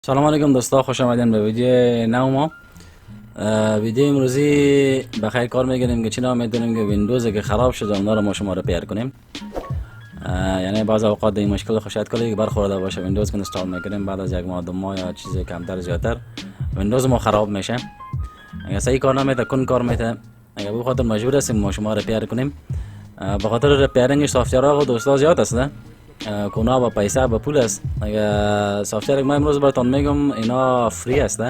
سلام علیکم دوستا، خوش آمدین به ویدیو نو ما. ویدیو امروزی بخیر کار میگیریم که چینا میدونیم که ویندوزی که خراب شده اونا رو ما شما ریپیر کنیم. یعنی بعض اوقات این مشکل خوشایت کلی که برخورده باشه ویندوز که اینستال میکنیم بعد از یک ماه دو ماه یا چیز کمتر زیادتر ویندوز ما خراب میشه. اگه صحیح کار نمیده کن کار میده، اگه به خاطر مجبور هستیم ما شما ریپیر کنیم. به خاطر ریپیرینگ سافتورها دوستا زیاد است نه، کونا با پیسه با پول است. اگه سافتور ما امروز براتون میگم اینا فری است،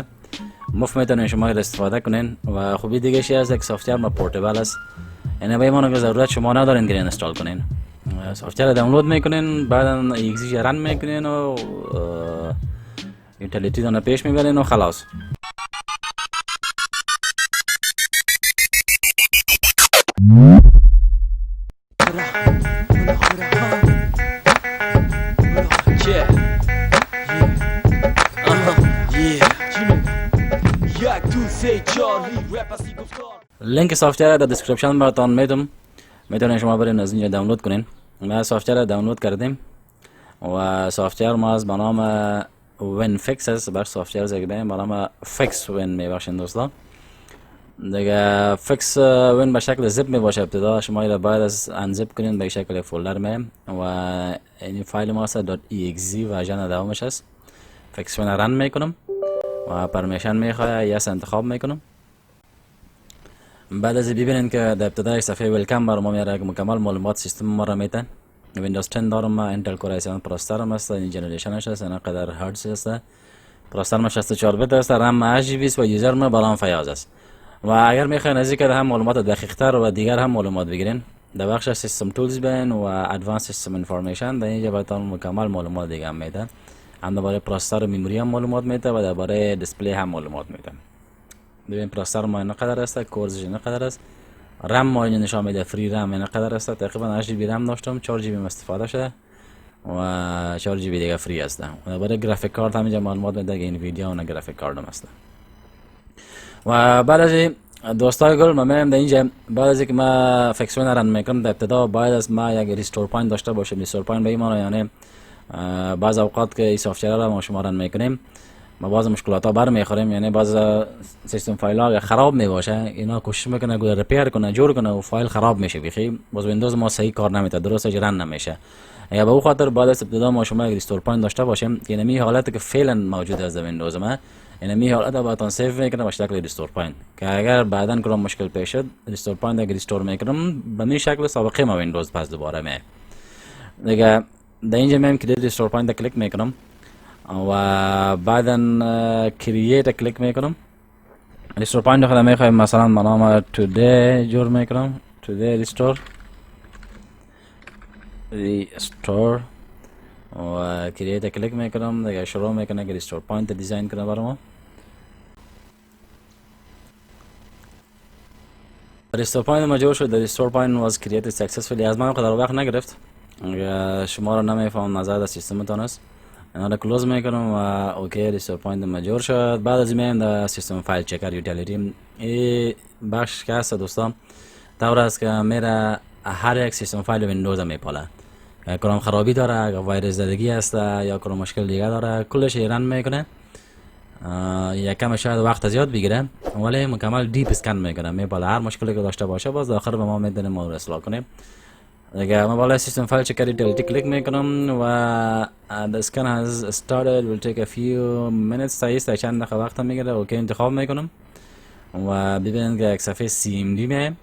مفت میتونین شما استفاده کنین و خوبی دیگه چی است که سافتور ما پورتبل است، یعنی به ایمان که ضرورت شما ندارین که اینستال کنین. سافتور دانلود میکنین بعدا ایگزی رن میکنین و یوتیلیتی دونه پیش میبرین و خلاص. لینک سافتور در دیسکریپشن براتون میدم، میتونین شما برین از اینجا دانلود کنین. ما سافتور دانلود کردیم و سافتور ما از به نام وین فیکس است. بر سافتور زدیم به نام فیکس وین میباشین دوستا. دیگه فیکس وین به شکل زیپ میباشه. ابتدا شما را باید از انزیپ کنین به شکل فولدر می و این فایل ما است .exe ورژن دومش است. فیکس وین رن میکنم و پرمیشن میخواد یس انتخاب میکنم. بعد از ببینید که در ابتدای صفحه ویلکم برای ما میاره که مکمل معلومات سیستم ما را میده. ویندوز 10 دارم ما، انتل کور آی 7 پروسسورم است، این جنریشنش است، اینا قدر هرتز است. پروسسور 64 بیت است، رم 8 جی بی است و یوزر ما برام فیاض است. و اگر میخواین از اینکه هم معلومات دقیق تر و دیگر هم معلومات بگیرین در بخش سیستم تولز بین و ادوانس سیستم انفورمیشن در اینجا براتون مکمل معلومات دیگه هم میده. هم درباره پروسسور و مموری هم معلومات میده و درباره دیسپلی هم معلومات میده. ببین پروسسور ما اینا قدر است، کورزش اینا قدر است، رم ما اینجا نشان میده فری رم اینا قدر است. تقریبا 8 جی بی رم داشتم، 4 جی بی استفاده شده و 4 جی بی دیگه فری است. و درباره گرافیک کارت هم اینجا معلومات میده که این ویدیو اون گرافیک کارت هم است. و بعد از دوستای گل ما میرم در اینجا بعد از اینکه ما فیکس وین رن میکنم در ابتدا باید از ما یک ریستور پوینت داشته باشیم. ریستور پوینت به این معنی یعنی بعض اوقات که این سافتور را ما شما رن میکنیم ما بعض مشکلات ها برمیخوریم، یعنی بعض سیستم فایل ها خراب میباشه اینا کوشش میکنه که ریپیر کنه جور کنه و فایل خراب میشه بخی باز ویندوز ما صحیح کار نمیده، درست رن نمیشه. یا به اون خاطر بعد از ابتدا ما شما یک ریستور پوینت داشته باشیم که نمی حالت که فعلا موجود است در ویندوز ما، یعنی می حالت براتون سیو میکنه به شکل ریستور پوینت که اگر بعداً کدام مشکل پیش شد ریستور پوینت اگر ریستور میکنم به این شکل سابقه ما ویندوز پس دوباره می دیگه. در اینجا میم که ریستور پوینت کلیک میکنم و بعداً کرییت کلیک میکنم. ریستور پوینت خودم میخوایم مثلا به نام today جور میکنم، today restore و کرییت کلیک میکنم. دیگه شروع میکنه که ریستور پوینت دیزاین کنه برای ما. ریستور پوینت ما جور شد. ریستور پوینت was created successfully. از من قدر وقت نگرفت، شما رو نمیفهم نظر از سیستمتون است. اینا رو کلوز میکنم و اوکی ریستور پوینت ما جور شد. بعد از این در سیستم فایل چکر یوتیلیتی این بخش که هست دوستان طور است که میره هر یک سیستم فایل ویندوز میپاله. کدام خرابی داره، اگر ویروس زدگی است یا کدام مشکل دیگه داره کلش رن میکنه. یکم شاید وقت زیاد بگیره ولی مکمل دیپ اسکن میکنه، میپاله هر مشکلی که داشته باشه باز آخر به ما میدونه ما رو اصلاح کنیم. دیگه ما بالا سیستم فایل چکر یوتیلیتی کلیک میکنم و the scan has started will take a few minutes. تا چند دقیقه وقت میگیره. اوکی انتخاب میکنم و ببینید که یک صفحه CMD میه،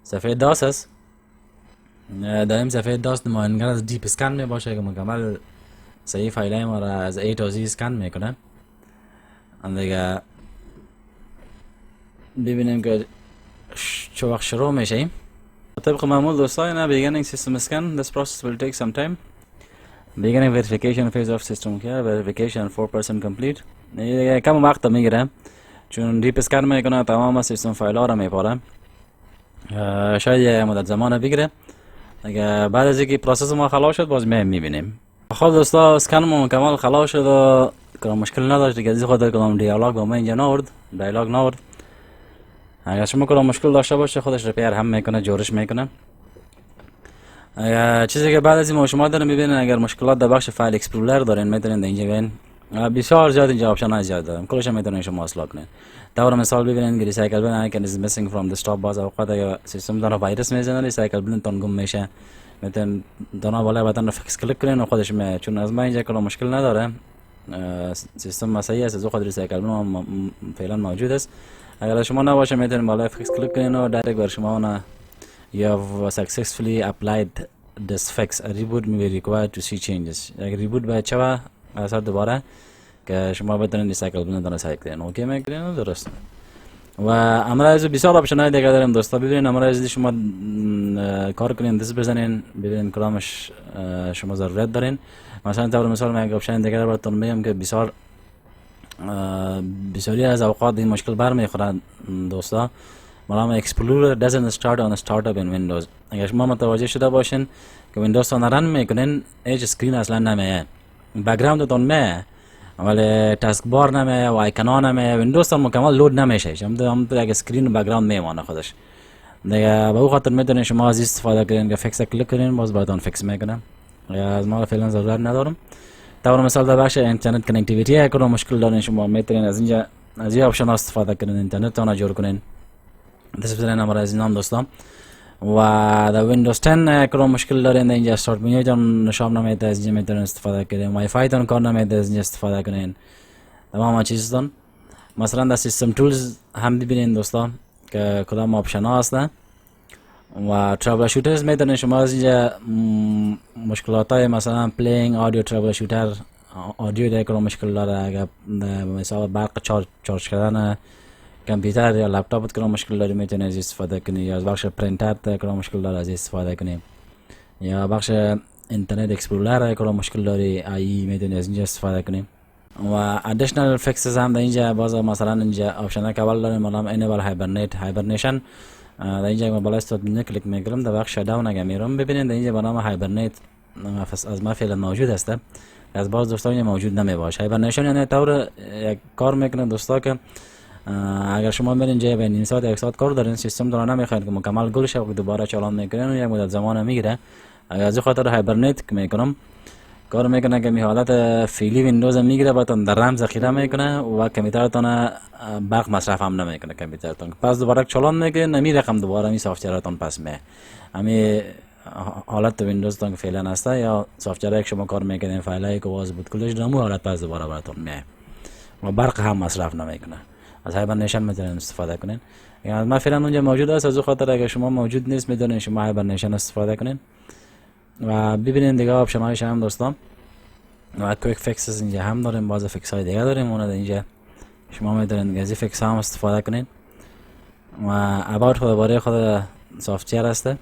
صفحه داس است. در این صفحه داس نماینگر از دیپ اسکن میباشه که مکمل صحیح فایل ما را از A تا Z اسکن میکنه. دیگه ببینیم که چه وقت شروع میشه. طبق معمول دوستان beginning system scan. This process will take some time. Beginning verification phase of system care. Verification 4% complete. کم وقت میگیره چون دیپ اسکن میکنه تمام سیستم فایل ها را میپاره. شاید یه مدت زمان بگیره. بعد از اینکه پروسس ما خلاص شد باز میبینیم. خب دوستا اسکن ما مکمل خلاص شد و کدام مشکل نداشت دیگه. از خاطر کدام دیالوگ با ما اینجا نورد. اگر شما کدام مشکل داشته باشه خودش ریپیر هم میکنه، جورش میکنه. چیزی که بعد از این شما دارین میبینین اگر مشکلات در بخش فایل اکسپلورر دارین میتونین در اینجا ببین بسیار زیاد اینجا آپشن های زیاد دارم، کلش میتونید شما اصلاح کنید. طور مثال ببینید که ریسایکل بن آیکن is missing from the stop. باز اوقات اگر سیستم داره ویروس میزنه ریسایکل بن تون گم میشه، میتونید دانا بالا بتن رو فیکس کلیک کنین و خودش می، چون از ما اینجا کلا مشکل نداره، سیستم مسئله است، از خود ریسایکل بن فعلا موجود است. اگر شما نباشه میتونید بالا فیکس کلیک کنین و دایرکت بر شما اون you have successfully applied this fix. A reboot may be required to see changes. اگر ریبوت باید چه اثر دوباره که شما بتونید ریسایکل بن سایت کنین. اوکی میگیرین درست. و امروز بسیار آپشن های دیگه داریم دوستا. ببینید امروز شما کار کنین دست بزنین ببینید کدامش شما ضرورت دارین. مثلا طور مثال من یک آپشن دیگه رو براتون میگم که بسیاری از اوقات این مشکل برمیخوره دوستا. مثلا Explorer doesn't start on a startup in Windows. اگر شما متوجه شده باشین که ویندوز رو رن میکنین ایج اسکرین اصلا نمیه، بک‌گراندتون میه ولی تاسک بار نمیه و آیکنا نمیه، ویندوز مکمل لود نمیشه، هم یک اسکرین و بک‌گراند میمونه خودش دیگه. به او خاطر میتونین شما از استفاده کنین که فیکس کلیک کنین باز براتون فیکس میکنه. از ما فعلا ضرورت ندارم. طور مثال در بخش اینترنت کانکتیویتی اگر مشکل دارین شما میتونین از اینجا از این آپشن استفاده کنین، اینترنت رو جور کنین. دست بزنین امر از اینام دوستان. و در ویندوز 10 اگر مشکل دارین اینجا استارت منیو تون نشان نمیده، از اینجا میتونین استفاده کنین. وای فای تون کار نمیده، از اینجا استفاده کنین. تمام چیزتون مثلا در سیستم تولز هم ببینین دوستان که کدام آپشن ها هستن و ترابل شوترز میتونین شما از اینجا مشکلات های مثلا پلینگ آدیو ترابل شوتر آدیو دیگه مشکل داره، اگر مثلا برق چارج کردن کامپیوتر یا لپتاپ که مشکل داری میتونی از استفاده کنی، یا از بخش پرینتر که مشکل داره از استفاده کنی، یا بخش اینترنت اکسپلورر که مشکل داری ای میتونی از اینجا استفاده کنی. و ادیشنال فیکسز هم در اینجا باز مثلا اینجا آپشن که اول داریم مثلا انیبل هایبرنیشن. در اینجا من بالا استاد منو کلیک میکنم در بخش داون اگه میرم ببینید در اینجا به نام هایبرنیت از ما فعلا موجود است، از باز دوستان موجود نمیباشه. هایبرنیشن یعنی طور یک کار میکنه دوستا که اگر شما برین جای بین نیم ساعت یک ساعت کار دارین سیستم داره نمیخواد که مکمل گل شه و دوباره چالان میکنن و یک مدت زمان میگیره. اگر از خاطر هایبرنیت میکنم کار میکنه که می حالت فعلی ویندوز میگیره بعد در رم ذخیره میکنه و کامپیوترتون برق مصرف هم نمیکنه کامپیوترتون، پس دوباره چالان میکنه نمی رقم دوباره می سافتورتون پس می همین حالت ویندوزتون که فعلا هسته یا سافتوری که شما کار میکنین فایلایی که واز بود کلش دمو حالت پس دوباره براتون می و برق هم مصرف نمیکنه. از هایبرنیشن میتونین استفاده کنین. یعنی ما فعلا اونجا موجود است، از خاطر اگه شما موجود نیست میتونین شما هایبرنیشن استفاده کنین. و ببینین دیگه آپشن هایش هم دوستان و کویک فیکسز اینجا هم داریم، باز فیکس های دیگه داریم اون اینجا شما میتونین از فیکس هم استفاده کنین. و اباوت خود باره خود سافتور هسته.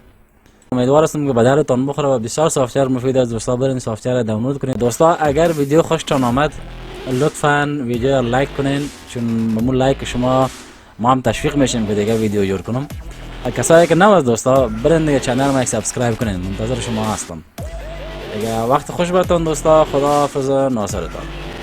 امیدوار هستم که به درتون بخوره و بسیار سافتور مفید است دوستا. برین سافتور دانلود کنین. دوستا اگر ویدیو خوشتون آمد لطفاً ویدیو لایک کنین، چون با لایک شما ما هم تشویق میشیم که دیگه ویدیو جور کنم. کسایی که نو از دوستا برین دیگه چنل ما سابسکرایب کنین، منتظر شما هستم. دیگه وقت خوش براتون دوستا. خدا حافظ، ناصرتان.